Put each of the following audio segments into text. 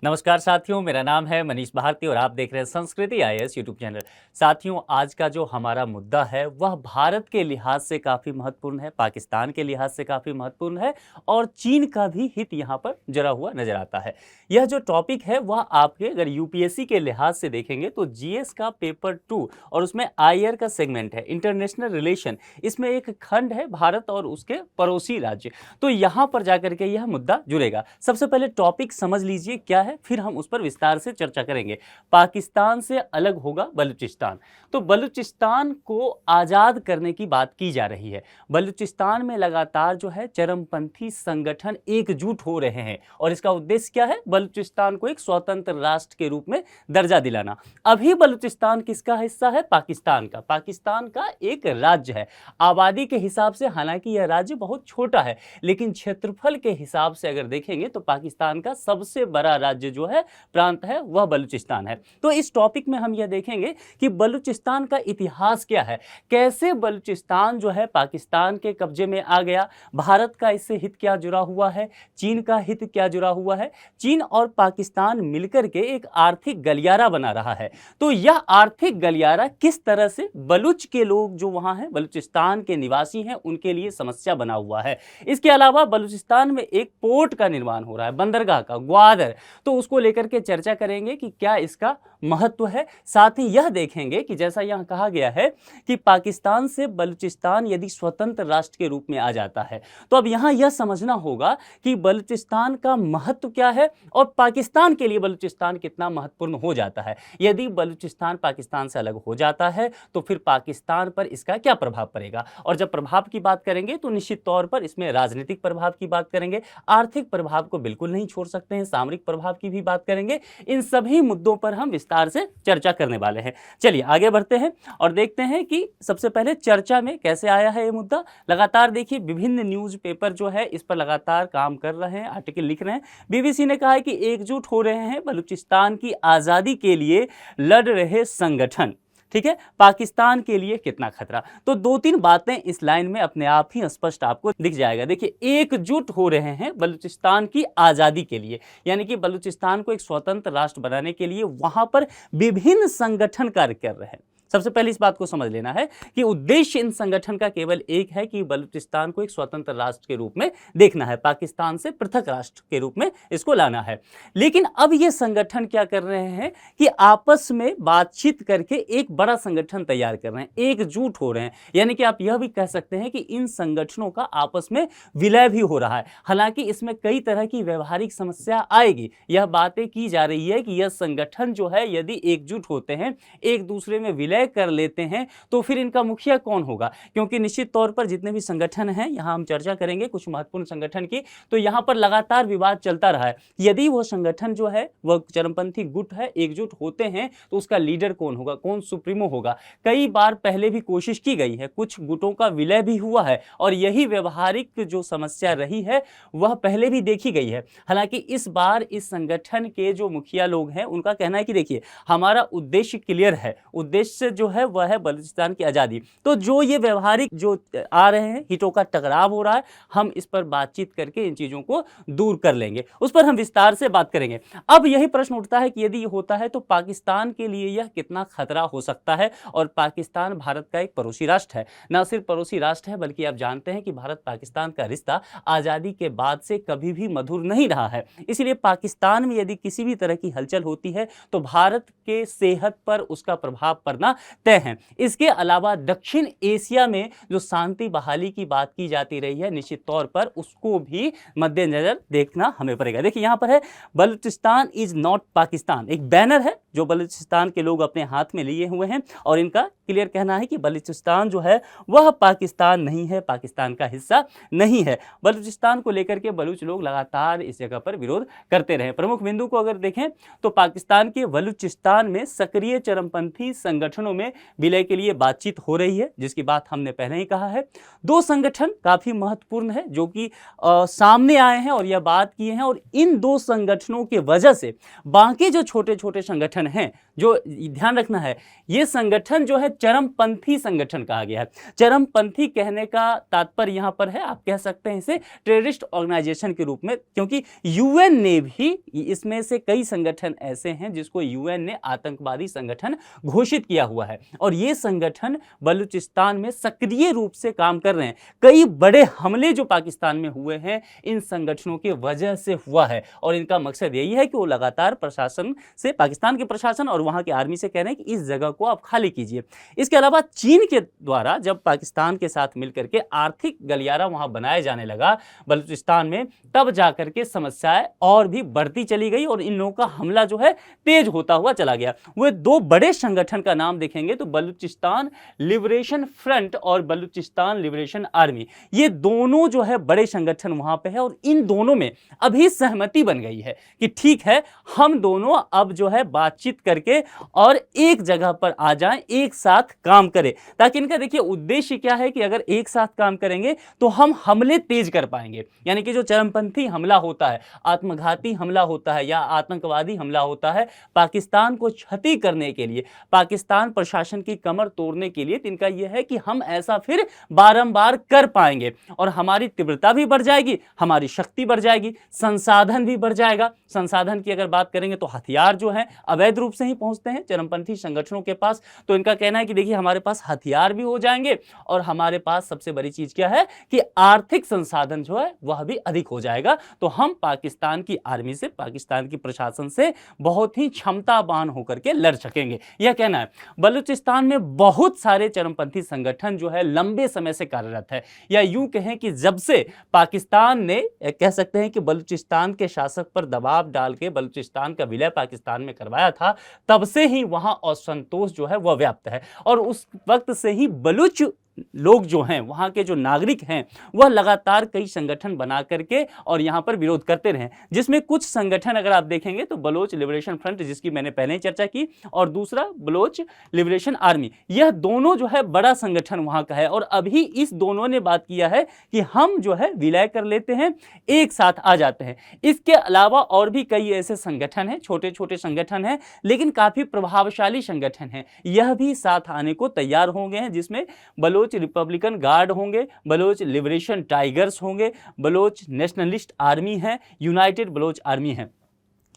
नमस्कार साथियों, मेरा नाम है मनीष भारती और आप देख रहे हैं संस्कृति आईएएस यूट्यूब चैनल। साथियों, आज का जो हमारा मुद्दा है वह भारत के लिहाज से काफ़ी महत्वपूर्ण है, पाकिस्तान के लिहाज से काफ़ी महत्वपूर्ण है और चीन का भी हित यहाँ पर जरा हुआ नजर आता है। यह जो टॉपिक है वह आपके अगर यूपीएससी के लिहाज से देखेंगे तो जीएस का पेपर 2 और उसमें आईआर का सेगमेंट है इंटरनेशनल रिलेशन। इसमें एक खंड है भारत और उसके पड़ोसी राज्य, तो यहाँ पर जाकर के यह मुद्दा जुड़ेगा। सबसे पहले टॉपिक समझ लीजिए क्या है, फिर हम उस पर विस्तार से चर्चा करेंगे। पाकिस्तान से अलग होगा बलूचिस्तान। तो बलूचिस्तान को आजाद करने की बात की जा रही है। बलूचिस्तान में लगातार जो है चरमपंथी संगठन एकजुट हो रहे हैं और इसका उद्देश्य क्या है? बलूचिस्तान को एक स्वतंत्र राष्ट्र के रूप में दर्जा दिलाना। अभी बलूचिस्तान किसका हिस्सा है? पाकिस्तान का। पाकिस्तान का एक राज्य है। आबादी के हिसाब से हालांकि यह राज्य बहुत छोटा है, लेकिन क्षेत्रफल के हिसाब से अगर देखेंगे तो पाकिस्तान का सबसे बड़ा राज्य जो है, प्रांत है, वह बलूचिस्तान है। तो इस टॉपिक में हम यह देखेंगे कि बलूचिस्तान का इतिहास क्या है, कैसे बलूचिस्तान जो है पाकिस्तान के कब्जे में आ गया, भारत का इससे हित क्या जुड़ा हुआ है, चीन का हित क्या जुड़ा हुआ है। चीन और पाकिस्तान मिलकर के एक आर्थिक गलियारा बना रहा है। तो यह आर्थिक गलियारा किस तरह से बलूच के लोग जो वहां हैं, बलूचिस्तान के निवासी हैं, उनके लिए समस्या बना हुआ है। इसके अलावा बलूचिस्तान में एक पोर्ट का निर्माण हो रहा है, बंदरगाह का, ग्वादर। तो उसको लेकर के चर्चा करेंगे कि क्या इसका महत्व है। साथ ही यह देखेंगे कि जैसा यहां कहा गया है कि पाकिस्तान से बलूचिस्तान यदि स्वतंत्र राष्ट्र के रूप में आ जाता है तो अब यहां यह समझना होगा कि बलूचिस्तान का महत्व क्या है और पाकिस्तान के लिए बलूचिस्तान कितना महत्वपूर्ण हो जाता है। यदि बलूचिस्तान पाकिस्तान से अलग हो जाता है तो फिर पाकिस्तान पर इसका क्या प्रभाव पड़ेगा, और जब प्रभाव की बात करेंगे तो निश्चित तौर पर इसमें राजनीतिक प्रभाव की बात करेंगे, आर्थिक प्रभाव को बिल्कुल नहीं छोड़ सकते हैं, सामरिक प्रभाव की भी बात करेंगे। इन सभी मुद्दों पर हम विस्तार से चर्चा करने वाले हैं। चलिए आगे बढ़ते हैं और देखते हैं कि सबसे पहले चर्चा में कैसे आया है ये मुद्दा। लगातार देखिए विभिन्न न्यूज़पेपर जो है इस पर लगातार काम कर रहे हैं, आर्टिकल लिख रहे हैं। बीबीसी ने कहा है कि एकजुट हो रहे हैं बलूचिस्तान की आज़ादी के लिए लड़ रहे संगठन। ठीक है, पाकिस्तान के लिए कितना खतरा। तो दो तीन बातें इस लाइन में अपने आप ही स्पष्ट आपको दिख जाएगा। देखिए, एकजुट हो रहे हैं बलूचिस्तान की आज़ादी के लिए, यानी कि बलूचिस्तान को एक स्वतंत्र राष्ट्र बनाने के लिए वहां पर विभिन्न संगठन कार्य कर रहे हैं। सबसे पहले इस बात को समझ लेना है कि उद्देश्य इन संगठन का केवल एक है कि बलूचिस्तान को एक स्वतंत्र राष्ट्र के रूप में देखना है, पाकिस्तान से पृथक राष्ट्र के रूप में इसको लाना है। लेकिन अब ये संगठन क्या कर रहे हैं कि आपस में बातचीत करके एक बड़ा संगठन तैयार कर रहे हैं, एकजुट हो रहे हैं। यानी कि आप यह भी कह सकते हैं कि इन संगठनों का आपस में विलय भी हो रहा है। हालांकि इसमें कई तरह की व्यवहारिक समस्या आएगी। यह बातें की जा रही है कि यह संगठन जो है यदि एकजुट होते हैं, एक दूसरे में विलय कर लेते हैं, तो फिर इनका मुखिया कौन होगा, क्योंकि निश्चित तौर पर जितने भी संगठन हैं, यहां हम चर्चा करेंगे कुछ महत्वपूर्ण संगठन की, तो यहां पर लगातार विवाद चलता रहा है। यदि वो संगठन जो है वह चरमपंथी गुट है, एकजुट होते हैं, तो उसका लीडर कौन होगा, कौन सुप्रीमो होगा। कई बार पहले भी कोशिश की गई है, कुछ गुटों का विलय भी हुआ है और यही व्यवहारिक जो समस्या रही है वह पहले भी देखी गई है। हालांकि इस बार इस संगठन के जो मुखिया लोग हैं उनका कहना है कि देखिए, हमारा उद्देश्य क्लियर है, उद्देश्य जो है वह है बलूचिस्तान की आज़ादी। तो जो ये व्यवहारिक जो आ रहे हैं, हितों का टकराव हो रहा है, हम इस पर बातचीत करके इन चीज़ों को दूर कर लेंगे, उस पर हम विस्तार से बात करेंगे। अब यही प्रश्न उठता है कि यदि ये होता है तो पाकिस्तान के लिए यह कितना खतरा हो सकता है। और पाकिस्तान भारत का एक पड़ोसी राष्ट्र है, न सिर्फ पड़ोसी राष्ट्र है बल्कि आप जानते हैं कि भारत पाकिस्तान का रिश्ता आज़ादी के बाद से कभी भी मधुर नहीं रहा है। इसलिए पाकिस्तान में यदि किसी भी तरह की हलचल होती है तो भारत के सेहत पर उसका प्रभाव पड़ना तय है। इसके अलावा दक्षिण एशिया में जो शांति बहाली की बात की जाती रही है, निश्चित तौर पर उसको भी मद्देनजर देखना हमें पड़ेगा। देखिए यहां पर है, बलूचिस्तान इज नॉट पाकिस्तान, एक बैनर है जो बलूचिस्तान के लोग अपने हाथ में लिए हुए हैं और इनका क्लियर कहना है कि बलूचिस्तान जो है वह पाकिस्तान नहीं है, पाकिस्तान का हिस्सा नहीं है। बलूचिस्तान को लेकर के बलूच लोग लगातार इस जगह पर विरोध करते रहे। प्रमुख बिंदु को अगर देखें तो पाकिस्तान के बलूचिस्तान में सक्रिय चरमपंथी संगठनों दोनों में विलय के लिए बातचीत हो रही है, जिसकी बात हमने पहले ही कहा है। दो संगठन काफी महत्वपूर्ण है जो कि सामने आए हैं और यह बात किए हैं, और इन दो संगठनों की वजह से बाकी जो छोटे छोटे संगठन हैं, जो ध्यान रखना है, ये संगठन जो है चरमपंथी संगठन कहा गया है। चरमपंथी कहने का तात्पर्य यहां पर है, आप कह सकते हैं इसे टेररिस्ट ऑर्गेनाइजेशन के रूप में, क्योंकि यूएन ने भी इसमें से कई संगठन ऐसे हैं जिसको यूएन ने आतंकवादी संगठन घोषित किया हुआ है, और ये संगठन बलूचिस्तान में सक्रिय रूप से काम कर रहे हैं। कई बड़े हमले जो पाकिस्तान में हुए हैं इन संगठनों की वजह से हुआ है, और इनका मकसद यही है कि वो लगातार प्रशासन से, पाकिस्तान के प्रशासन और वहां की आर्मी से कह रहे हैं कि इस जगह को आप खाली कीजिए। इसके अलावा चीन के द्वारा जब पाकिस्तान के साथ मिलकर के आर्थिक गलियारा वहां बनाया जाने लगा बलूचिस्तान में, तब जाकर के समस्याएं और भी बढ़ती चली गई और इन लोगों का हमला जो है तेज होता हुआ चला गया। वो दो बड़े संगठन का नाम देखेंगे तो बलूचिस्तान लिबरेशन फ्रंट और बलूचिस्तान लिबरेशन आर्मी, ये दोनों जो है बड़े संगठन वहां पे है, और इन दोनों में अभी सहमति बन गई है कि ठीक है, हम दोनों अब जो है बातचीत करके और एक जगह पर आ जाएं, एक साथ काम करें, ताकि इनका देखिए उद्देश्य क्या है कि अगर एक साथ काम करेंगे तो हम हमले तेज कर पाएंगे। यानी कि जो चरमपंथी हमला होता है, आत्मघाती हमला होता है या आतंकवादी हमला होता है, पाकिस्तान को क्षति करने के लिए, पाकिस्तान प्रशासन की कमर तोड़ने के लिए, तो इनका यह है कि हम ऐसा फिर बारंबार कर पाएंगे और हमारी तीव्रता भी बढ़ जाएगी, हमारी शक्ति बढ़ जाएगी, संसाधन भी बढ़ जाएगा। संसाधन की अगर बात करेंगे तो हथियार जो है अवैध रूप से ही पहुंचते हैं चरमपंथी संगठनों के पास, तो इनका कहना है कि देखिए हमारे पास हथियार भी हो जाएंगे और हमारे पास सबसे बड़ी चीज क्या है कि आर्थिक संसाधन जो है वह भी अधिक हो जाएगा। तो हम पाकिस्तान की आर्मी से, पाकिस्तान की प्रशासन से बहुत ही क्षमतावान होकर के लड़ सकेंगे, यह कहना है। बलूचिस्तान में बहुत सारे चरमपंथी संगठन जो है लंबे समय से कार्यरत है, या यूं कहें कि जब से पाकिस्तान ने, कह सकते हैं कि बलूचिस्तान के शासक पर दबाव डाल के बलूचिस्तान का विलय पाकिस्तान में करवाया था, तब से ही वहां असंतोष जो है वह व्याप्त है, और उस वक्त से ही बलूच लोग जो हैं, वहां के जो नागरिक हैं, वह लगातार कई संगठन बना करके और यहां पर विरोध करते रहे, जिसमें कुछ संगठन अगर आप देखेंगे तो बलोच लिबरेशन फ्रंट, जिसकी मैंने पहले ही चर्चा की, और दूसरा बलोच लिबरेशन आर्मी, यह दोनों जो है बड़ा संगठन वहां का है, और अभी इस दोनों ने बात किया है कि हम जो है विलय कर लेते हैं, एक साथ आ जाते हैं। इसके अलावा और भी कई ऐसे संगठन हैं, छोटे छोटे संगठन हैं लेकिन काफी प्रभावशाली संगठन हैं, यह भी साथ आने को तैयार हो गए हैं, जिसमें बलोच रिपब्लिकन गार्ड होंगे, बलोच लिबरेशन टाइगर्स होंगे, बलोच नेशनलिस्ट आर्मी है, यूनाइटेड बलोच आर्मी है।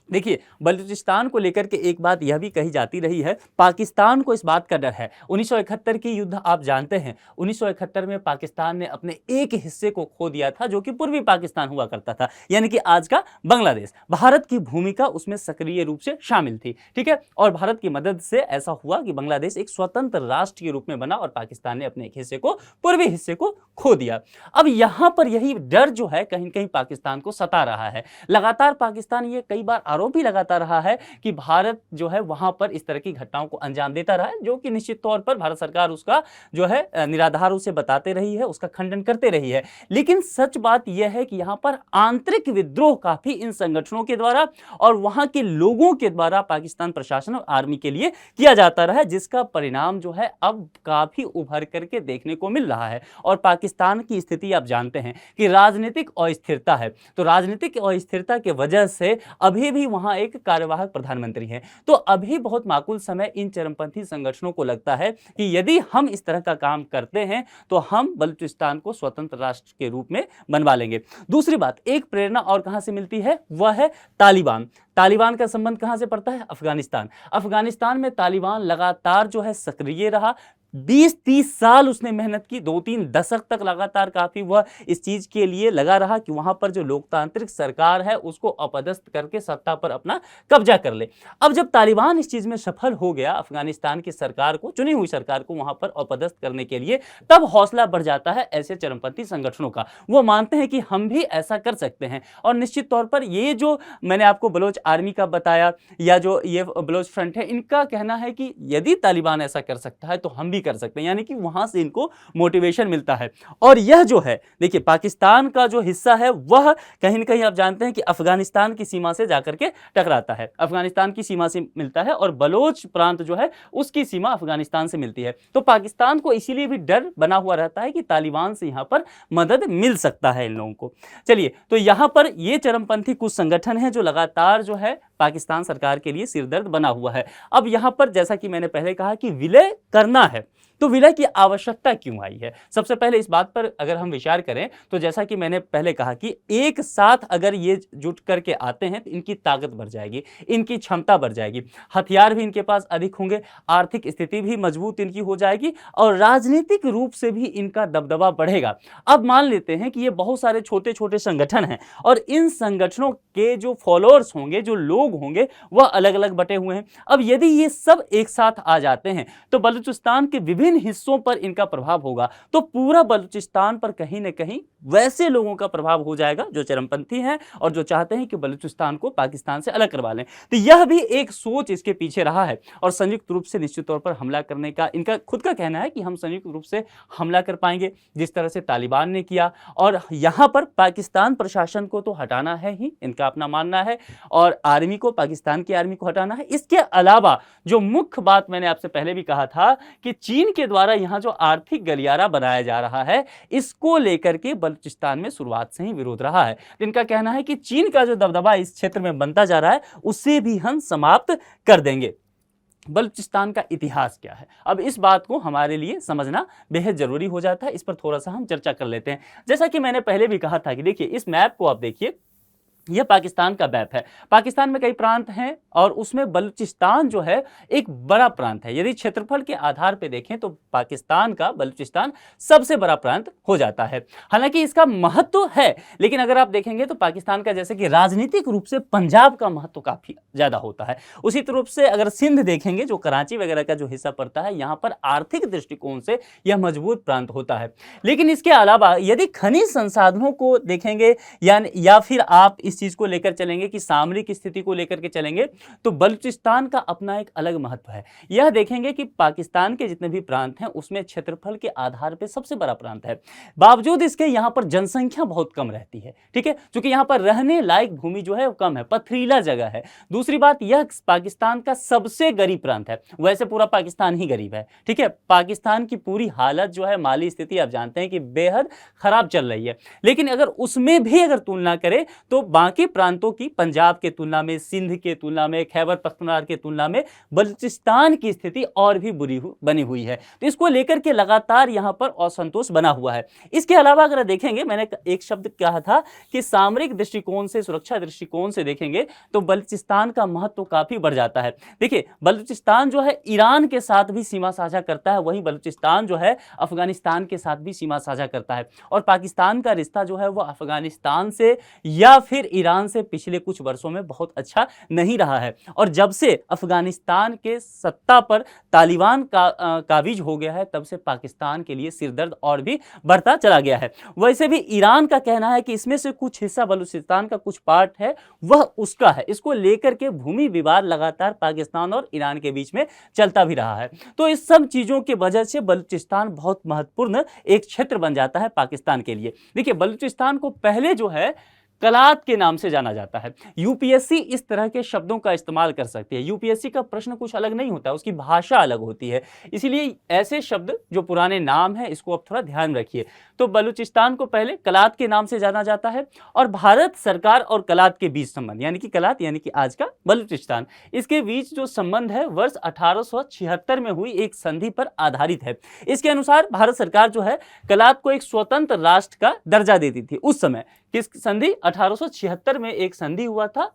देखिए बलूचिस्तान को लेकर के एक बात यह भी कही जाती रही है, पाकिस्तान को इस बात का डर है, 1971 की युद्ध आप जानते हैं, 1971 में पाकिस्तान ने अपने एक हिस्से को खो दिया था जो कि पूर्वी पाकिस्तान हुआ करता था, यानी कि आज का बांग्लादेश। भारत की भूमिका उसमें सक्रिय रूप से शामिल थी, ठीक है, और भारत की मदद से ऐसा हुआ कि बांग्लादेश एक स्वतंत्र राष्ट्र के रूप में बना और पाकिस्तान ने अपने एक हिस्से को, पूर्वी हिस्से को खो दिया। अब यहां पर यही डर जो है कहीं कहीं पाकिस्तान को सता रहा है। लगातार पाकिस्तान ये कई बार आरोप भी लगाता रहा है कि भारत जो है वहां पर इस तरह की घटनाओं को अंजाम देता रहा है, जो कि निश्चित तौर पर भारत सरकार उसका जो है निराधार उसे बताते रही है, उसका खंडन करते रही है। लेकिन सच बात यह है कि यहां पर आंतरिक विद्रोह काफी इन संगठनों के द्वारा और वहां के लोगों के द्वारा पाकिस्तान प्रशासन और आर्मी के लिए किया जाता रहा है, जिसका परिणाम जो है अब काफी उभर करके देखने को मिल रहा है। और पाकिस्तान की स्थिति आप जानते हैं कि राजनीतिक अस्थिरता है, तो राजनीतिक अस्थिरता की वजह से अभी भी वहां एक कार्यवाहक प्रधानमंत्री हैं। तो अभी बहुत माकूल समय इन चरमपंथी संगठनों को लगता है कि यदि हम इस तरह का काम करते हैं तो हम बलूचिस्तान को स्वतंत्र राष्ट्र के रूप में बनवा लेंगे। दूसरी बात, एक प्रेरणा और कहां से मिलती है, वह है तालिबान। तालिबान का संबंध कहां से पड़ता है, अफगानिस्तान। अफगानिस्तान में तालिबान लगातार जो है सक्रिय रहा, 20-30 साल उसने मेहनत की, 2-3 दशक तक लगातार काफी वह इस चीज के लिए लगा रहा कि वहां पर जो लोकतांत्रिक सरकार है उसको अपदस्थ करके सत्ता पर अपना कब्जा कर ले। अब जब तालिबान इस चीज में सफल हो गया, अफगानिस्तान की सरकार को, चुनी हुई सरकार को वहां पर अपदस्थ करने के लिए, तब हौसला बढ़ जाता है ऐसे चरमपंथी संगठनों का। वो मानते हैं कि हम भी ऐसा कर सकते हैं, और निश्चित तौर पर ये जो मैंने आपको बलोच आर्मी का बताया या जो ये बलोच फ्रंट है, इनका कहना है कि यदि तालिबान ऐसा कर सकता है तो हम भी कर सकते हैं, यानी कि वहां से इनको मोटिवेशन मिलता है। और यह जो है देखिए पाकिस्तान का जो हिस्सा है वह कहीं ना कहीं आप जानते हैं कि अफगानिस्तान की सीमा से जाकर के टकराता है, अफगानिस्तान की सीमा से मिलता है, और बलोच प्रांत जो है उसकी सीमा अफगानिस्तान से मिलती है। तो पाकिस्तान को इसीलिए भी डर बना हुआ रहता है कि तालिबान से यहां पर मदद मिल सकता है इन लोगों को। चलिए, तो यहां पर ये चरमपंथी कुछ संगठन हैं जो लगातार जो है पाकिस्तान सरकार के लिए सिरदर्द बना हुआ है। अब यहां पर जैसा कि मैंने पहले कहा कि विलय करना है, तो विलय की आवश्यकता क्यों आई है? सबसे पहले इस बात पर अगर हम विचार करें तो जैसा कि मैंने पहले कहा कि एक साथ अगर ये जुट करके आते हैं तो इनकी ताकत बढ़ जाएगी, इनकी क्षमता बढ़ जाएगी, हथियार भी इनके पास अधिक होंगे, आर्थिक स्थिति भी मजबूत इनकी हो जाएगी और राजनीतिक रूप से भी इनका दबदबा बढ़ेगा। अब मान लेते हैं कि ये बहुत सारे छोटे छोटे संगठन हैं और इन संगठनों के जो फॉलोअर्स होंगे, जो लोग होंगे, वह अलग अलग बटे हुए हैं। अब यदि ये सब एक साथ आ जाते हैं तो बलूचिस्तान के विभिन्न हिस्सों पर इनका प्रभाव होगा, तो पूरा बलूचिस्तान पर कहीं ना कहीं वैसे लोगों का प्रभाव हो जाएगा जो चरमपंथी हैं और जो चाहते हैं कि बलूचिस्तान को पाकिस्तान से अलग करवा लें। तो यह भी एक सोच इसके पीछे रहा है और संयुक्त रूप से निश्चित तौर पर हमला करने का इनका खुद का कहना है कि हम संयुक्त रूप से हमला कर पाएंगे जिस तरह से तालिबान ने किया। और यहां पर पाकिस्तान प्रशासन को तो हटाना है ही, इनका अपना मानना है, और आर्मी को, पाकिस्तान की आर्मी को हटाना है। इसके अलावा जो मुख्य बात मैंने आपसे पहले भी कहा था कि चीन के द्वारा यहां जो आर्थिक गलियारा बनाया जा रहा है, इसको लेकर के बलूचिस्तान में शुरुआत से ही विरोध रहा है। इनका कहना है कि चीन का जो दबदबा इस क्षेत्र में बनता जा रहा है उसे भी हम समाप्त कर देंगे। बलूचिस्तान का इतिहास क्या है, अब इस बात को हमारे लिए समझना बेहद जरूरी हो जाता है। इस पर थोड़ा सा हम चर्चा कर लेते हैं। जैसा कि मैंने पहले भी कहा था कि देखिए इस मैप को आप देखिए, यह पाकिस्तान का मैप है। पाकिस्तान में कई प्रांत हैं और उसमें बलूचिस्तान जो है एक बड़ा प्रांत है। यदि क्षेत्रफल के आधार पर देखें तो पाकिस्तान का बलूचिस्तान सबसे बड़ा प्रांत हो जाता है। हालांकि इसका महत्व है, लेकिन अगर आप देखेंगे तो पाकिस्तान का जैसे कि राजनीतिक रूप से पंजाब का महत्व काफी ज्यादा होता है। उसी रूप से अगर सिंध देखेंगे जो कराची वगैरह का जो हिस्सा पड़ता है, यहां पर आर्थिक दृष्टिकोण से यह मजबूत प्रांत होता है। लेकिन इसके अलावा यदि खनिज संसाधनों को देखेंगे या फिर आप इस चीज को लेकर चलेंगे कि सामरिक स्थिति को लेकर के चलेंगे, तो बलूचिस्तान का अपना एक अलग महत्व है। यह देखेंगे कि पाकिस्तान के जितने भी प्रांत हैं उसमें क्षेत्रफल के आधार पर सबसे बड़ा प्रांत है। बावजूद इसके यहां पर जनसंख्या बहुत कम रहती है, ठीक है, क्योंकि यहां पर रहने लायक भूमि जो है वो कम है, पथरीला जगह है। दूसरी बात, यह पाकिस्तान का सबसे गरीब प्रांत है। वैसे पूरा पाकिस्तान ही गरीब है, ठीक है, पाकिस्तान की पूरी हालत जो है, माली स्थिति आप जानते हैं कि बेहद खराब चल रही है। लेकिन अगर उसमें भी अगर तुलना करें तो बाकी प्रांतों की, पंजाब के तुलना में, सिंध के तुलना में, खैबर पख्तूनख्वा के तुलना में बलूचिस्तान की स्थिति और भी बुरी बनी हुई है। तो इसको लेकर के लगातार यहां पर असंतोष बना हुआ है। इसके अलावा अगर देखेंगे, मैंने एक शब्द कहा था कि सामरिक दृष्टिकोण से, सुरक्षा दृष्टिकोण से देखेंगे तो बलूचिस्तान का महत्व काफी बढ़ जाता है। देखिए बलूचिस्तान जो है ईरान के साथ भी सीमा साझा करता है, वहीं बलूचिस्तान जो है अफगानिस्तान के साथ भी सीमा साझा करता है। और पाकिस्तान का रिश्ता जो है वो अफगानिस्तान से या फिर ईरान से पिछले कुछ वर्षों में बहुत अच्छा नहीं रहा है। और जब से अफगानिस्तान के सत्ता पर तालिबान का काबिज हो गया है, तब से पाकिस्तान के लिए सिरदर्द और भी बढ़ता चला गया है। वैसे भी ईरान का कहना है कि इसमें से कुछ हिस्सा बलूचिस्तान का कुछ पार्ट है वह उसका है। इसको लेकर के भूमि विवाद लगातार पाकिस्तान और ईरान के बीच में चलता भी रहा है। तो इस सब चीजों की वजह से बलूचिस्तान बहुत महत्वपूर्ण एक क्षेत्र बन जाता है पाकिस्तान के लिए। देखिए बलूचिस्तान को पहले जो है कलात के नाम से जाना जाता है। यूपीएससी इस तरह के शब्दों का इस्तेमाल कर सकती है। यूपीएससी का प्रश्न कुछ अलग नहीं होता, उसकी भाषा अलग होती है, इसीलिए ऐसे शब्द जो पुराने नाम है इसको आप थोड़ा ध्यान रखिए। तो बलूचिस्तान को पहले कलात के नाम से जाना जाता है और भारत सरकार और कलात के बीच संबंध, यानी कि कलात यानी कि आज का बलूचिस्तान, इसके बीच जो संबंध है वर्ष 1876 में हुई एक संधि पर आधारित है। इसके अनुसार भारत सरकार जो है कलात को एक स्वतंत्र राष्ट्र का दर्जा देती थी। उस समय किस संधि, 1876 में एक संधि हुआ था।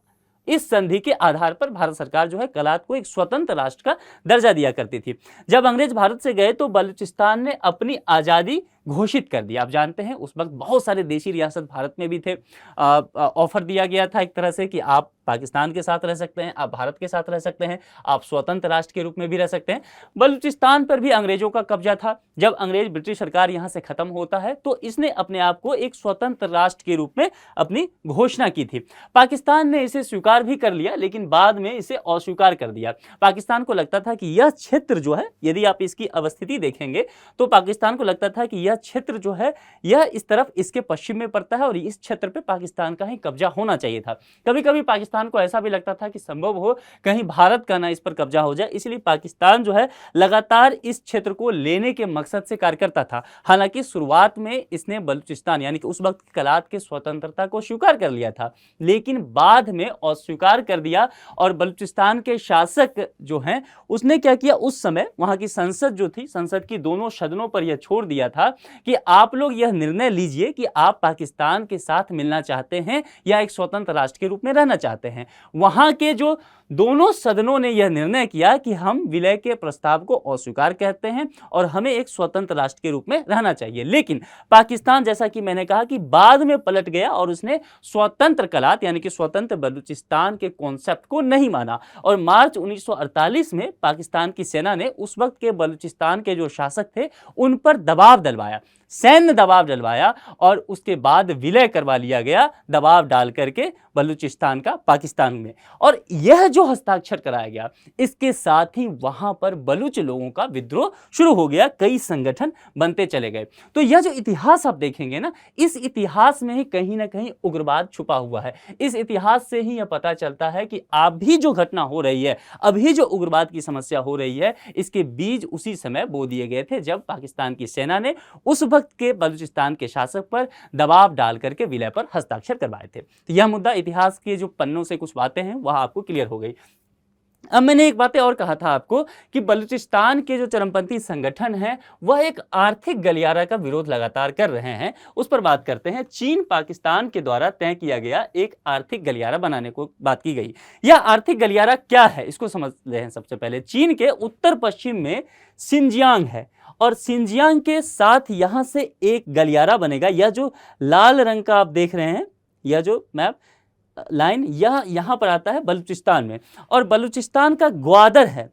इस संधि के आधार पर भारत सरकार जो है कलात को एक स्वतंत्र राष्ट्र का दर्जा दिया करती थी। जब अंग्रेज भारत से गए तो बलूचिस्तान ने अपनी आज़ादी घोषित कर दिया। आप जानते हैं उस वक्त बहुत सारे देशी रियासत भारत में भी थे। ऑफर दिया गया था एक तरह से कि आप पाकिस्तान के साथ रह सकते हैं, आप भारत के साथ रह सकते हैं, आप स्वतंत्र राष्ट्र के रूप में भी रह सकते हैं। बलूचिस्तान पर भी अंग्रेजों का कब्जा था। जब अंग्रेज ब्रिटिश सरकार यहां से खत्म होता है तो इसने अपने आप को एक स्वतंत्र राष्ट्र के रूप में अपनी घोषणा की थी। पाकिस्तान ने इसे स्वीकार भी कर लिया, लेकिन बाद में इसे अस्वीकार कर दिया। पाकिस्तान को लगता था कि यह क्षेत्र जो है, यदि आप इसकी अवस्थिति देखेंगे तो पाकिस्तान को लगता था कि यह क्षेत्र जो है यह इस तरफ इसके पश्चिम में पड़ता है और इस क्षेत्र पे पाकिस्तान का ही कब्जा होना चाहिए था। कभी कभी पाकिस्तान को ऐसा भी लगता था कि संभव हो कहीं भारत का ना इस पर कब्जा हो जाए, इसलिए पाकिस्तान जो है लगातार इस क्षेत्र को लेने के मकसद से कार्य करता था। हालांकि शुरुआत में इसने बलूचिस्तान यानी कि उस वक्त कलात के स्वतंत्रता को स्वीकार कर लिया था, लेकिन बाद में अस्वीकार कर दिया। और बलूचिस्तान के शासक जो हैं उसने क्या किया, उस समय वहां की संसद जो थी, संसद की दोनों सदनों पर यह छोड़ दिया था कि आप लोग यह निर्णय लीजिए कि आप पाकिस्तान के साथ मिलना चाहते हैं या एक स्वतंत्र राष्ट्र के रूप में रहना चाहते हैं। वहां के जो दोनों सदनों ने यह निर्णय किया कि हम विलय के प्रस्ताव को अस्वीकार कहते हैं और हमें एक स्वतंत्र राष्ट्र के रूप में रहना चाहिए। लेकिन पाकिस्तान, जैसा कि मैंने कहा, कि बाद में पलट गया और उसने स्वतंत्र कलात यानी कि स्वतंत्र बलूचिस्तान के कॉन्सेप्ट को नहीं माना। और मार्च 1948 में पाकिस्तान की सेना ने उस वक्त के बलूचिस्तान के जो शासक थे उन पर दबाव डलवाया, सैन्य दबाव डलवाया और उसके बाद विलय करवा लिया गया, दबाव डाल करके बलूचिस्तान का पाकिस्तान में। और यह जो हस्ताक्षर कराया गया, इसके साथ ही वहां पर बलूच लोगों का विद्रोह शुरू हो गया, कई संगठन बनते चले गए। तो यह जो इतिहास आप देखेंगे ना, इस इतिहास में ही कहीं ना कहीं उग्रवाद छुपा हुआ है। इस इतिहास से ही यह पता चलता है कि अभी जो घटना हो रही है, अभी जो उग्रवाद की समस्या हो रही है, इसके बीज उसी समय बो दिए गए थे जब पाकिस्तान की सेना ने उस वक्त के बलूचिस्तान के शासक पर दबाव डाल करके विलय पर हस्ताक्षर करवाए थे। तो यह मुद्दा, इतिहास के जो पन्नों से कुछ बातें हैं वह आपको क्लियर हो गई। अब मैंने एक बातें और कहा था आपको कि बलूचिस्तान के जो चरमपंथी संगठन हैं वह एक आर्थिक गलियारा का विरोध लगातार कर रहे हैं। उस पर बात करते हैं। चीन पाकिस्तान के द्वारा तय किया गया एक आर्थिक गलियारा बनाने को बात की गई। यह आर्थिक गलियारा क्या है इसको समझ रहे हैं। सबसे पहले चीन के उत्तर पश्चिम में सिंजियांग है और सिंजियांग के साथ यहां से एक गलियारा बनेगा। यह जो लाल रंग का आप देख रहे हैं, यह जो मैप लाइन, यह यहां पर आता है बलूचिस्तान में। और बलूचिस्तान का ग्वादर है,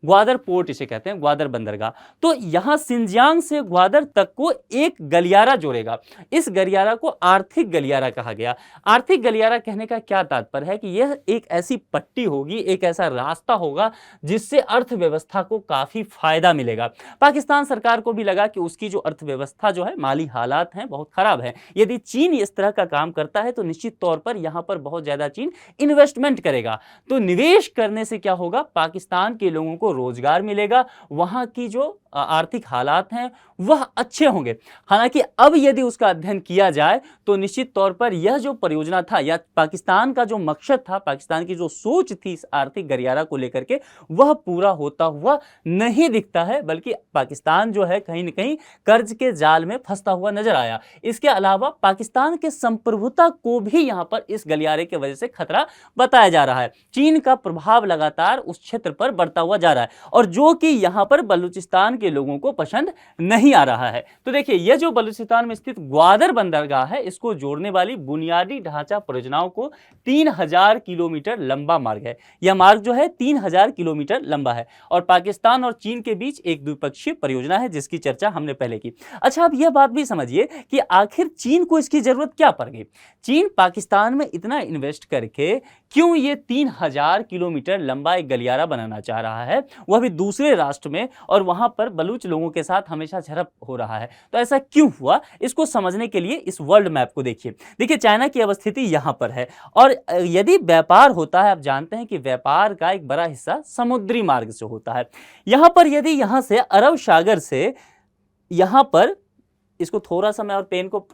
ग्वादर पोर्ट इसे कहते हैं, ग्वादर बंदरगाह। तो यहां सिंजियांग से ग्वादर तक को एक गलियारा जोड़ेगा। इस गलियारा को आर्थिक गलियारा कहा गया। आर्थिक गलियारा कहने का क्या तात्पर्य है कि यह एक ऐसी पट्टी होगी, एक ऐसा रास्ता होगा जिससे अर्थव्यवस्था को काफी फायदा मिलेगा। पाकिस्तान सरकार को भी लगा कि उसकी जो अर्थव्यवस्था जो है, माली हालात हैं, बहुत खराब है। यदि चीन इस तरह का काम करता है तो निश्चित तौर पर यहां पर बहुत ज्यादा चीन इन्वेस्टमेंट करेगा। तो निवेश करने से क्या होगा, पाकिस्तान के लोगों को रोजगार मिलेगा, वहां की जो आर्थिक हालात हैं वह अच्छे होंगे। हालांकि अब यदि उसका अध्ययन किया जाए तो निश्चित तौर पर यह जो परियोजना था या पाकिस्तान का जो मकसद था, पाकिस्तान की जो सोच थी इस आर्थिक गलियारा को लेकर के, वह पूरा होता हुआ नहीं दिखता है, बल्कि पाकिस्तान जो है कहीं न कहीं कर्ज के जाल में फंसता हुआ नजर आया। इसके अलावा पाकिस्तान के संप्रभुता को भी यहां पर इस गलियारे की वजह से खतरा बताया जा रहा है। चीन का प्रभाव लगातार उस क्षेत्र पर बढ़ता हुआ जा रहा है और जो कि यहां पर बलूचिस्तान के लोगों को पसंद नहीं आ रहा है। तो देखिए, यह जो बलूचिस्तान में स्थित ग्वादर बंदरगाह है, इसको जोड़ने वाली बुनियादी ढांचा परियोजनाओं को 3000 किलोमीटर लंबा मार्ग है। यह मार्ग जो है 3000 किलोमीटर लंबा है और पाकिस्तान और चीन के बीच एक द्विपक्षीय परियोजना है जिसकी चर्चा हमने पहले की। अच्छा, अब यह बात भी समझिए कि आखिर चीन को इसकी जरूरत क्या पड़ गई। चीन पाकिस्तान में इतना इन्वेस्ट करके क्यों ये 3000 किलोमीटर लंबा एक गलियारा बनाना चाह रहा है, वह भी दूसरे राष्ट्र में, और वहां पर बलूच लोगों के साथ हमेशा झड़प हो रहा है। तो ऐसा क्यों हुआ, इसको समझने के लिए इस वर्ल्ड मैप को देखिए। देखिए, चाइना की अवस्थिति यहां पर है और यदि व्यापार होता है, आप जानते हैं कि व्यापार का एक बड़ा हिस्सा समुद्री मार्ग से होता है। यहां पर यदि यहां से अरब सागर से यहां पर, इसको थोड़ा सा मैं और पेन को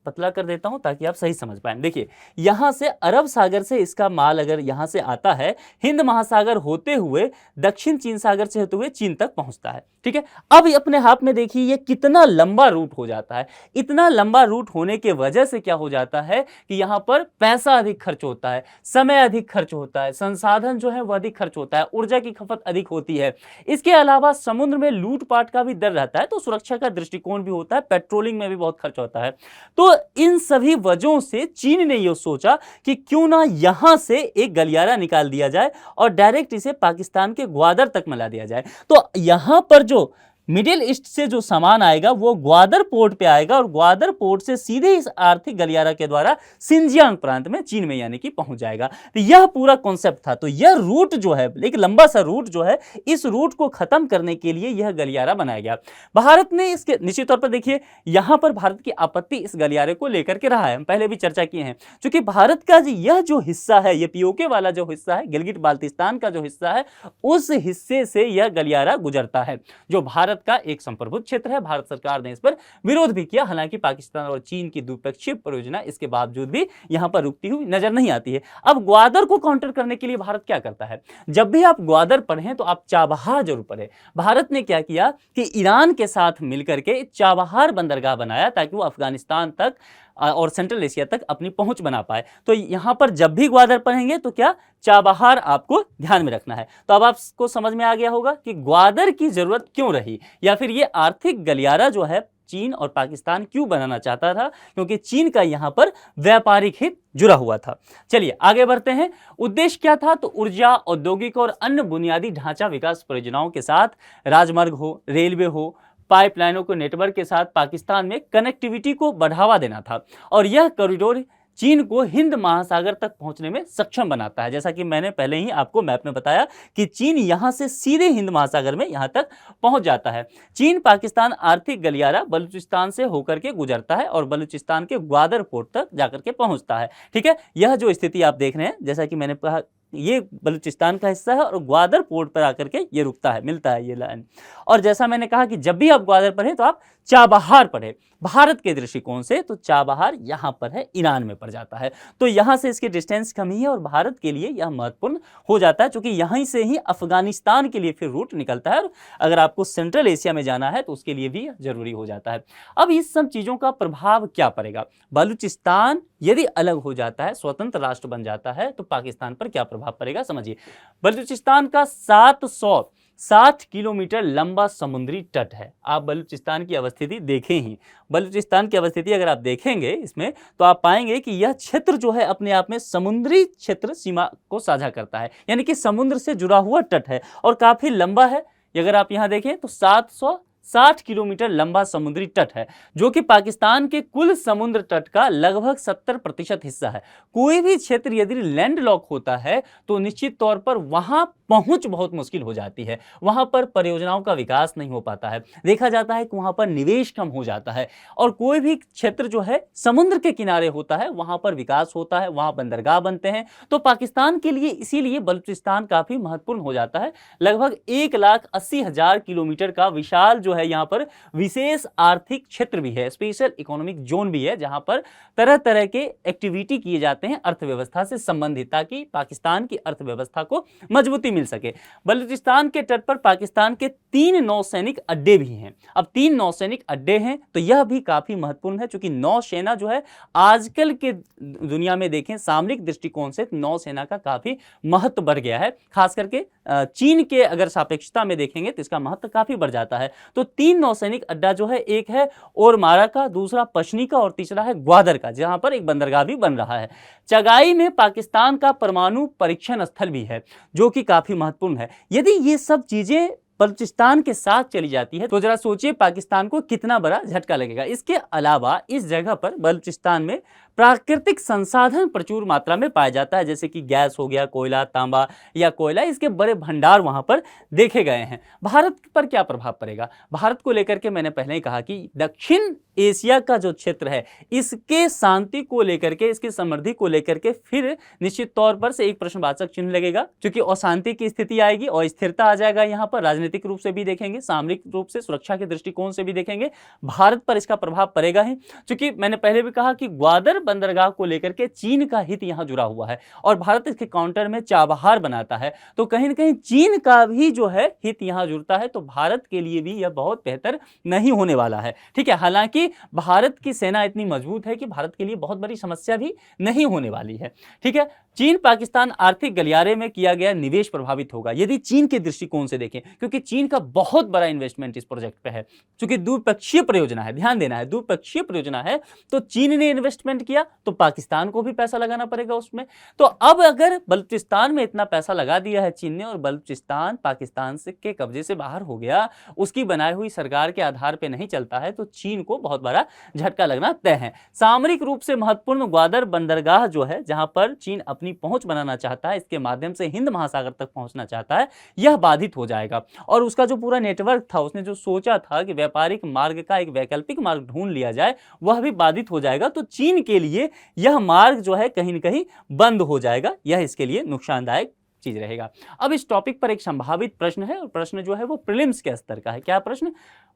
पतला कर देता हूं ताकि आप सही समझ पाएं। देखिए, यहां से अरब सागर से इसका माल अगर यहां से आता है, हिंद महासागर होते हुए दक्षिण चीन सागर से होते हुए चीन तक पहुंचता है। ठीक है, अब अपने हाथ में देखिए ये कितना लंबा रूट हो जाता है। इतना लंबा रूट होने के वजह से क्या हो जाता है कि यहां पर पैसा अधिक खर्च होता है, समय अधिक खर्च होता है, संसाधन जो है वह अधिक खर्च होता है, ऊर्जा की खपत अधिक होती है। इसके अलावा समुद्र में लूटपाट का भी डर रहता है, तो सुरक्षा का दृष्टिकोण भी होता है, पेट्रोलिंग में भी बहुत खर्च होता है। तो इन सभी वजहों से चीन ने यह सोचा कि क्यों ना यहां से एक गलियारा निकाल दिया जाए और डायरेक्ट इसे पाकिस्तान के ग्वादर तक मिला दिया जाए। तो यहां पर जो मिडिल ईस्ट से जो सामान आएगा वो ग्वादर पोर्ट पे आएगा और ग्वादर पोर्ट से सीधे इस आर्थिक गलियारा के द्वारा सिंजियांग प्रांत में चीन में यानी कि पहुंच जाएगा। तो यह पूरा कॉन्सेप्ट था। तो यह रूट जो है, एक लंबा सा रूट जो है, इस रूट को खत्म करने के लिए यह गलियारा बनाया गया। भारत ने इसके निश्चित तौर पर देखिए, यहां पर भारत की आपत्ति इस गलियारे को लेकर के रहा है, हम पहले भी चर्चा किए हैं। क्योंकि भारत का यह जो हिस्सा है, यह पीओके वाला जो हिस्सा है, गिलगिट बाल्टिस्तान का जो हिस्सा है, उस हिस्से से यह गलियारा गुजरता है, जो भारत का एक संप्रभुत्व क्षेत्र है। भारत सरकार ने इस पर विरोध भी किया, हालांकि पाकिस्तान और चीन की द्विपक्षीय परियोजना इसके बावजूद भी यहां पर रुकती हुई नजर नहीं आती है। अब ग्वादर को काउंटर करने के लिए भारत क्या करता है? जब भी आप ग्वादर पढ़ें तो आप चाबहार जरूर पढ़ें। भारत ने क्या किया कि ईरान के साथ मिलकर के चाबहार बंदरगाह बनाया ताकि वो अफगानिस्तान तक और सेंट्रल एशिया तक अपनी पहुंच बना पाए। तो यहां पर जब भी ग्वादर पढ़ेंगे तो क्या चाबहार आपको ध्यान में रखना है। तो अब आपको समझ में आ गया होगा कि ग्वादर की जरूरत क्यों रही, या फिर ये आर्थिक गलियारा जो है चीन और पाकिस्तान क्यों बनाना चाहता था, क्योंकि चीन का यहां पर व्यापारिक हित जुड़ा हुआ था। चलिए आगे बढ़ते हैं। उद्देश्य क्या था? तो ऊर्जा, औद्योगिक और अन्य बुनियादी ढांचा विकास परियोजनाओं के साथ राजमार्ग हो, रेलवे हो, पाइपलाइनों को नेटवर्क के साथ पाकिस्तान में कनेक्टिविटी को बढ़ावा देना था। और यह कॉरिडोर चीन को हिंद महासागर तक पहुंचने में सक्षम बनाता है। जैसा कि मैंने पहले ही आपको मैप में बताया कि चीन यहां से सीधे हिंद महासागर में यहां तक पहुंच जाता है। चीन पाकिस्तान आर्थिक गलियारा बलूचिस्तान से होकर के गुजरता है और बलूचिस्तान के ग्वादर पोर्ट तक जाकर के पहुंचता है। ठीक है, यह जो स्थिति आप देख रहे हैं, जैसा कि मैंने कहा, ये बलूचिस्तान का हिस्सा है और ग्वादर पोर्ट पर आकर के ये रुकता है, मिलता है ये लाइन। और जैसा मैंने कहा कि जब भी आप ग्वादर पढ़े तो आप चाबहार पढ़े। भारत के दृष्टिकोण से तो चाबहार यहां पर है, ईरान में पड़ जाता है। तो यहां से इसकी डिस्टेंस कम ही है और भारत के लिए यह महत्वपूर्ण हो जाता है, क्योंकि यहीं से ही अफगानिस्तान के लिए फिर रूट निकलता है। और अगर आपको सेंट्रल एशिया में जाना है तो उसके लिए भी जरूरी हो जाता है। अब इस सब चीजों का प्रभाव क्या पड़ेगा? बलूचिस्तान यदि अलग हो जाता है, स्वतंत्र राष्ट्र बन जाता है, तो पाकिस्तान पर क्या प्रभाव पड़ेगा समझिए। बलूचिस्तान का 760 किलोमीटर लंबा समुद्री तट है। आप बलूचिस्तान की अवस्थिति देखें ही, बलूचिस्तान की अवस्थिति अगर आप देखेंगे इसमें, तो आप पाएंगे कि यह क्षेत्र जो है अपने आप में समुद्री क्षेत्र सीमा को साझा करता है, यानी कि समुद्र से जुड़ा हुआ तट है और काफी लंबा है। अगर आप यहां देखें तो 760 किलोमीटर लंबा समुद्री तट है, जो कि पाकिस्तान के कुल समुद्र तट का लगभग 70% हिस्सा है। कोई भी क्षेत्र यदि लैंडलॉक होता है तो निश्चित तौर पर वहां पहुंच बहुत मुश्किल हो जाती है, वहां पर परियोजनाओं का विकास नहीं हो पाता है। देखा जाता है कि वहां पर निवेश कम हो जाता है। और कोई भी क्षेत्र जो है समुद्र के किनारे होता है, वहां पर विकास होता है, वहां बंदरगाह बनते हैं। तो पाकिस्तान के लिए इसीलिए बलूचिस्तान काफी महत्वपूर्ण हो जाता है। लगभग 1,80,000 किलोमीटर का विशाल जो है यहाँ पर विशेष आर्थिक क्षेत्र भी है, स्पेशल इकोनॉमिक जोन भी है, जहां पर तरह तरह के एक्टिविटी किए जाते हैं अर्थव्यवस्था से संबंधित, ताकि पाकिस्तान की अर्थव्यवस्था को मजबूती मिल सके। बलूचिस्तान के तट पर पाकिस्तान के 3 नौसैनिक अड्डे भी हैं। अब 3 नौसैनिक अड्डे हैं तो यह भी काफी महत्वपूर्ण है, क्योंकि नौसेना जो है आजकल के दुनिया में देखें सामरिक दृष्टिकोण से नौसेना का काफी महत्व बढ़ गया है। खास करके चीन के अगर सापेक्षता में देखेंगे तो इसका महत्व काफी बढ़ जाता है। तो 3 नौसैनिक अड्डा जो है, एक है ओरमारा का, दूसरा पश्चिमी का और तीसरा है ग्वादर का, जहां पर एक बंदरगाह भी बन रहा है। चगाई में पाकिस्तान का परमाणु परीक्षण स्थल भी है, जो कि काफी महत्वपूर्ण है। यदि ये सब चीजें बलूचिस्तान के साथ चली जाती है तो जरा सोचिए पाकिस्तान को कितना बड़ा झटका लगेगा। इसके अलावा इस जगह पर बलूचिस्तान में प्राकृतिक संसाधन प्रचुर मात्रा में पाया जाता है, जैसे कि गैस हो गया, कोयला, तांबा या कोयला, इसके बड़े भंडार वहां पर देखे गए हैं। भारत पर क्या प्रभाव पड़ेगा? भारत को लेकर के मैंने पहले ही कहा कि दक्षिण एशिया का जो क्षेत्र है, इसके शांति को लेकर के, इसकी समृद्धि को लेकर के फिर निश्चित तौर पर से एक प्रश्नवाचक चिन्ह लगेगा, क्योंकि अशांति की स्थिति आएगी और स्थिरता आ जाएगा। यहां पर राजनीतिक रूप से भी देखेंगे, सामरिक रूप से, सुरक्षा के दृष्टिकोण से भी देखेंगे, भारत पर इसका प्रभाव पड़ेगा ही। क्योंकि मैंने पहले भी कहा कि ग्वादर बंदरगाह को लेकर के चीन का हित यहां जुड़ा हुआ है और भारत इसके काउंटर में चाबहार बनाता है, तो कहीं ना कहीं चीन का भी जो है हित यहां जुड़ता है, तो भारत के लिए भी यह बहुत बेहतर नहीं होने वाला है। ठीक है, हालांकि भारत की सेना इतनी मजबूत है कि भारत के लिए बहुत बड़ी समस्या भी नहीं होने वाली है। ठीक है, चीन पाकिस्तान आर्थिक गलियारे में किया गया निवेश प्रभावित होगा यदि चीन के दृष्टिकोण से देखें, क्योंकि चीन का बहुत बड़ा इन्वेस्टमेंट इस प्रोजेक्ट पे है, क्योंकि द्विपक्षीय परियोजना है, ध्यान देना है, द्विपक्षीय परियोजना है, तो चीन ने इन्वेस्टमेंट किया तो पाकिस्तान को भी पैसा लगाना पड़ेगा उसमें। तो अब अगर बलूचिस्तान में इतना पैसा लगा दिया है चीन ने और बलूचिस्तान पाकिस्तान से के कब्जे से बाहर हो गया, उसकी बनाई हुई सरकार के आधार पर नहीं चलता है, तो चीन को बहुत बड़ा झटका लगना तय है। सामरिक रूप से महत्वपूर्ण ग्वादर बंदरगाह जो है, जहां पर चीन अपनी पहुंच बनाना चाहता है, इसके माध्यम से हिंद महासागर तक पहुंचना चाहता है, यह बाधित हो जाएगा। और उसका जो पूरा नेटवर्क था, उसने जो सोचा था कि व्यापारिक मार्ग का एक वैकल्पिक मार्ग ढूंढ लिया जाए, वह भी बाधित हो जाएगा। तो चीन के लिए यह मार्ग जो है कहीं न कहीं बंद हो जाएगा, यह इसके लिए नुकसानदायक चीज रहेगा। अब इस टॉपिक पर एक संभावित प्रश्न है और प्रश्न जो है वो प्रीलिम्स के स्तर का है। क्या प्रश्न?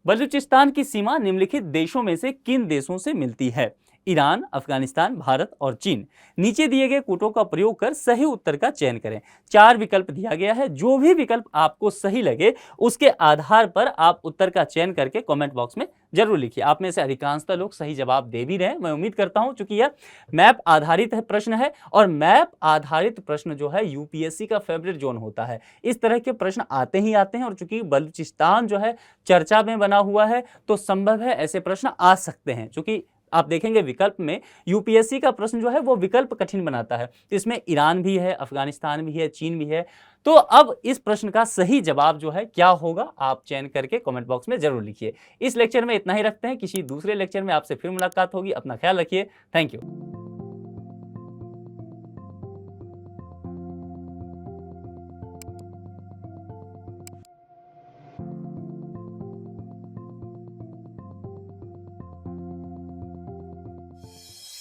बलूचिस्तान की सीमा निम्नलिखित देशों में से किन देशों से मिलती है? ईरान, अफगानिस्तान, भारत और चीन। नीचे दिए गए कूटों का प्रयोग कर सही उत्तर का चयन करें। 4 विकल्प दिया गया है, जो भी विकल्प आपको सही लगे उसके आधार पर आप उत्तर का चयन करके कमेंट बॉक्स में जरूर लिखिए। आप में से अधिकांशतः लोग सही जवाब दे भी रहे हैं, मैं उम्मीद करता हूं, क्योंकि यह मैप आधारित है प्रश्न है और मैप आधारित प्रश्न जो है यूपीएससी का फेवरेट जोन होता है। इस तरह के प्रश्न आते ही आते हैं और चूंकि बलूचिस्तान जो है चर्चा में बना हुआ है, तो संभव है ऐसे प्रश्न आ सकते हैं। चूंकि आप देखेंगे विकल्प में यूपीएससी का प्रश्न जो है वो विकल्प कठिन बनाता है, तो इसमें ईरान भी है, अफगानिस्तान भी है, चीन भी है। तो अब इस प्रश्न का सही जवाब जो है क्या होगा, आप चयन करके कमेंट बॉक्स में जरूर लिखिए। इस लेक्चर में इतना ही रखते हैं, किसी दूसरे लेक्चर में आपसे फिर मुलाकात होगी। अपना ख्याल रखिए। Thank you.